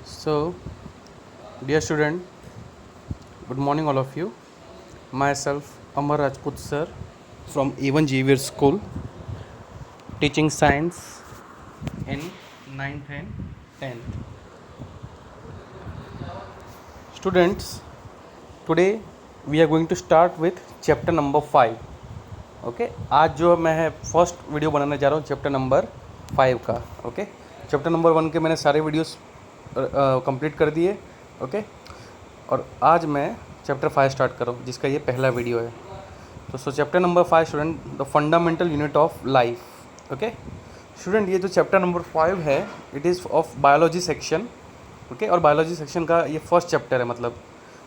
So, dear student, good morning, all of you. Myself, Amar Rajput sir, from A1 Xavier School, teaching science in 9th and 10th. Students, today we are going to start with chapter number 5. Okay आज जो मैं है first video बनाने जा रहा हूँ chapter number 5 का. Okay chapter number 1 के मैंने सारे वीडियोस कंप्लीट कर दिए. ओके और आज मैं चैप्टर 5 स्टार्ट कर रहा हूँ जिसका ये पहला वीडियो है. तो chapter number 5 student, the fundamental unit of life. Okay student, ये जो चैप्टर नंबर 5 है it is of biology section. Okay और बायोलॉजी सेक्शन का ये फर्स्ट चैप्टर है, मतलब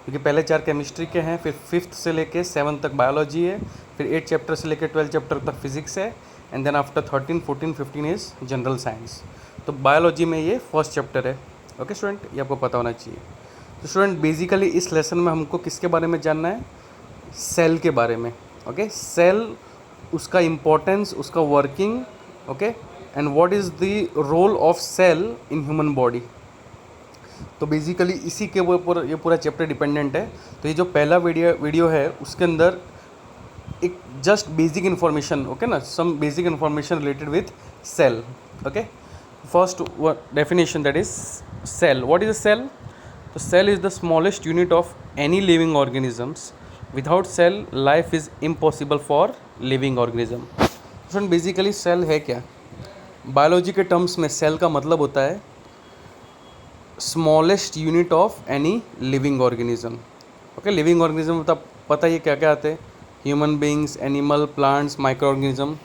क्योंकि पहले 4 केमिस्ट्री के हैं, फिर 5th से लेके 7th तक बायोलॉजी है, फिर 8 चैप्टर से लेके 12 चैप्टर तक फिजिक्स है, and then after 13, 14, 15 is general science. तो बायोलॉजी में ये फर्स्ट चैप्टर है. ओके स्टूडेंट, ये आपको पता होना चाहिए. तो स्टूडेंट बेसिकली इस लेसन में हमको किसके बारे में जानना है? सेल के बारे में. ओके सेल, उसका इम्पोर्टेंस, उसका working. Okay and what is the role of cell in human body. तो बेसिकली इसी के ऊपर ये पूरा चैप्टर डिपेंडेंट है. तो ये जो पहला वीडियो है उसके अंदर एक जस्ट बेसिक इन्फॉर्मेशन, ओके ना, some basic information related with cell. Okay first definition, that is cell. What is a cell? तो cell is the smallest unit of any living organisms. Without cell life is impossible for living organism. Friend basically cell है क्या? Biology के terms में cell का मतलब होता है smallest unit of any living organism. Okay living organism मतलब पता ही क्या क्या आते हैं? Human beings, animal, plants, micro organism.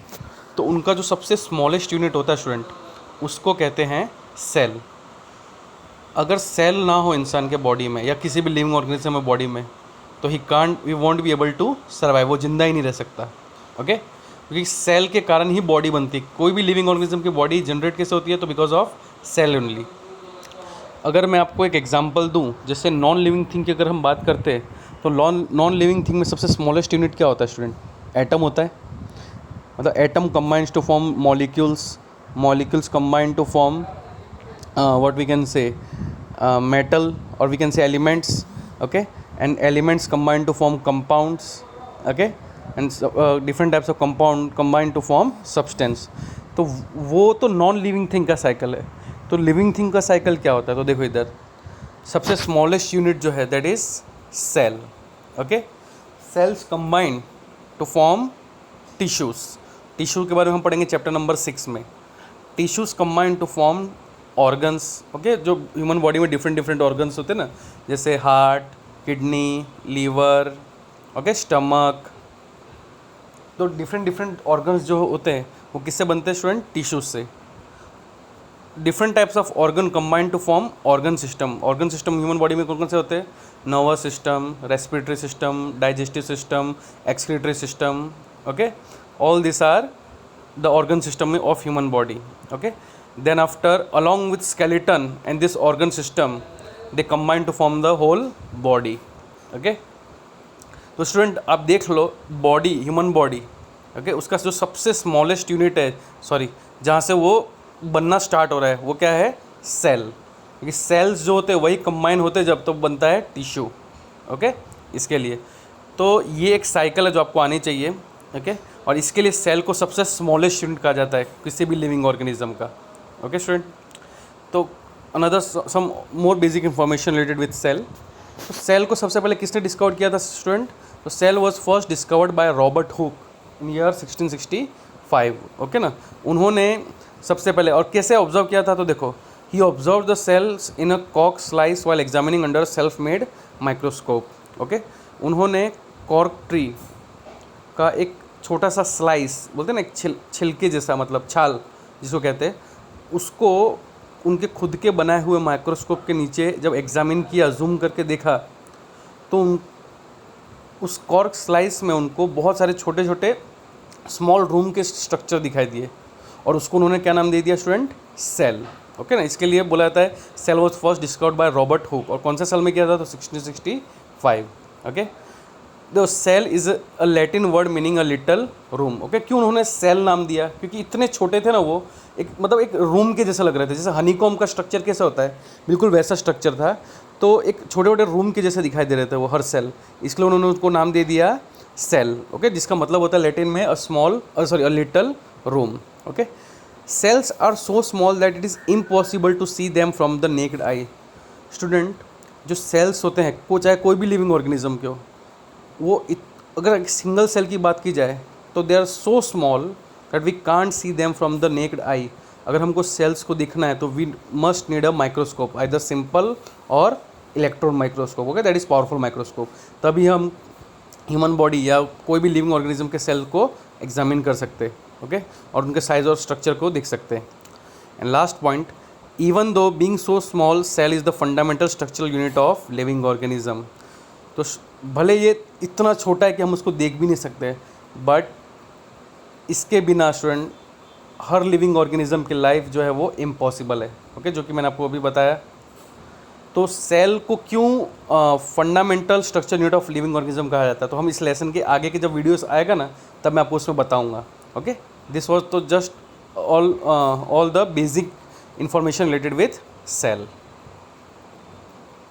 तो उनका जो सबसे स्मॉलेस्ट यूनिट होता है स्टूडेंट, उसको कहते हैं सेल. अगर सेल ना हो इंसान के बॉडी में या किसी भी लिविंग ऑर्गेनिज्म में बॉडी में, तो we won't be able to survive. वो जिंदा ही नहीं रह सकता. ओके क्योंकि सेल के कारण ही बॉडी बनती है. कोई भी लिविंग ऑर्गेनिज्म की बॉडी जनरेट कैसे होती है? तो बिकॉज ऑफ सेल ओनली. अगर मैं आपको एक एग्जांपल दूं, जैसे नॉन लिविंग थिंग की अगर हम बात करते हैं, तो नॉन लिविंग थिंग में सबसे स्मॉलेस्ट यूनिट क्या होता है स्टूडेंट? एटम होता है. मतलब atom combines to form molecules, molecules combine to form what we can say metal, और we can say elements. Okay and elements combine to form compounds. Okay and different types of compound combine to form substance. तो वो तो non living thing का cycle है. तो living thing का cycle क्या होता है? तो देखो इधर सबसे स्मॉलेस्ट यूनिट जो है that is cell. Okay cells combine to form tissues. Tissue के बारे में हम पढ़ेंगे चैप्टर नंबर 6 में. Tissues combine to form organs. Okay जो ह्यूमन बॉडी में डिफरेंट ऑर्गन्स होते हैं ना, जैसे heart, kidney, liver, okay stomach. तो डिफरेंट ऑर्गन्स जो होते हैं वो किससे बनते हैं स्टूडेंट? टिश्यूज से. Different types of organ combine to form organ system. Organ system human body में कौन कौन से होते हैं? Nervous system, respiratory system, digestive system, excretory system. Okay all this are the organ system of human body. Okay then after along with skeleton and this organ system they combine to form the whole body. Okay तो student आप देख लो body, human body. Okay उसका जो सबसे smallest unit है, sorry जहाँ से वो बनना स्टार्ट हो रहा है, वो क्या है? सेल. क्योंकि सेल्स जो होते हैं वही कंबाइन होते हैं जब तो बनता है टिश्यू. ओके इसके लिए तो ये एक साइकिल है जो आपको आनी चाहिए. ओके और इसके लिए सेल को सबसे स्मॉलेस्ट यूनिट कहा जाता है किसी भी लिविंग ऑर्गेनिज्म का. ओके स्टूडेंट, तो another some more basic information related with cell. तो सेल को सबसे पहले किसने डिस्कवर किया था स्टूडेंट? तो cell was first discovered by Robert Hooke in year 1665. Okay ना, उन्होंने सबसे पहले और कैसे ऑब्जर्व किया था? तो देखो he observe the cells in a cork slice while examining under self made microscope. Okay उन्होंने कॉर्क ट्री का एक छोटा सा स्लाइस, बोलते हैं ना, एक छिलके जैसा, मतलब छाल जिसको कहते हैं, उसको उनके खुद के बनाए हुए माइक्रोस्कोप के नीचे जब एग्जामिन किया, जूम करके देखा, तो उस कॉर्क स्लाइस में उनको बहुत सारे छोटे छोटे स्मॉल रूम के स्ट्रक्चर दिखाई दिए और उसको उन्होंने क्या नाम दे दिया स्टूडेंट? सेल. ओके ना, इसके लिए बोला जाता है cell was first discovered by Robert Hooke. और कौन सा साल में किया था? तो 1665. Okay the cell is a Latin word meaning a little room. Okay, क्यों उन्होंने सेल नाम दिया? क्योंकि इतने छोटे थे ना वो, एक मतलब एक रूम के जैसा लग रहे थे। जैसे हनीकॉम का स्ट्रक्चर कैसा होता है, बिल्कुल वैसा स्ट्रक्चर था। तो एक छोटे छोटे रूम के जैसे दिखाई दे रहे थे वो हर सेल, इसलिए उन्होंने उसको नाम दे दिया सेल। ओके, जिसका मतलब होता है लैटिन में a little room. Okay, cells are so small that it is impossible to see them from the naked eye. Student, जो सेल्स होते हैं, को चाहे कोई भी लिविंग ऑर्गेनिज्म के हो, अगर एक सिंगल सेल की बात की जाए तो they are so small that we can't see them from the naked eye. अगर हमको सेल्स को दिखना है तो we must need a microscope, either simple और electron microscope. Okay, that is powerful microscope. तभी हम ह्यूमन बॉडी या कोई भी लिविंग ऑर्गेनिज्म के सेल को एग्जामिन कर सकते हैं। ओके, और उनके साइज और स्ट्रक्चर को देख सकते हैं। And last point, even though being so small, cell is the fundamental structural unit of living organism. तो भले ये इतना छोटा है कि हम उसको देख भी नहीं सकते, बट इसके बिना स्टूडेंट हर लिविंग ऑर्गेनिज्म की लाइफ जो है वो इम्पॉसिबल है। ओके, जो कि मैंने आपको अभी बताया। तो सेल को क्यों fundamental structure unit of living organism कहा जाता है, तो हम इस लेसन के आगे के जब वीडियोस आएगा ना, तब मैं आपको उसमें बताऊंगा। ओके, दिस वाज तो just all the basic information related with cell.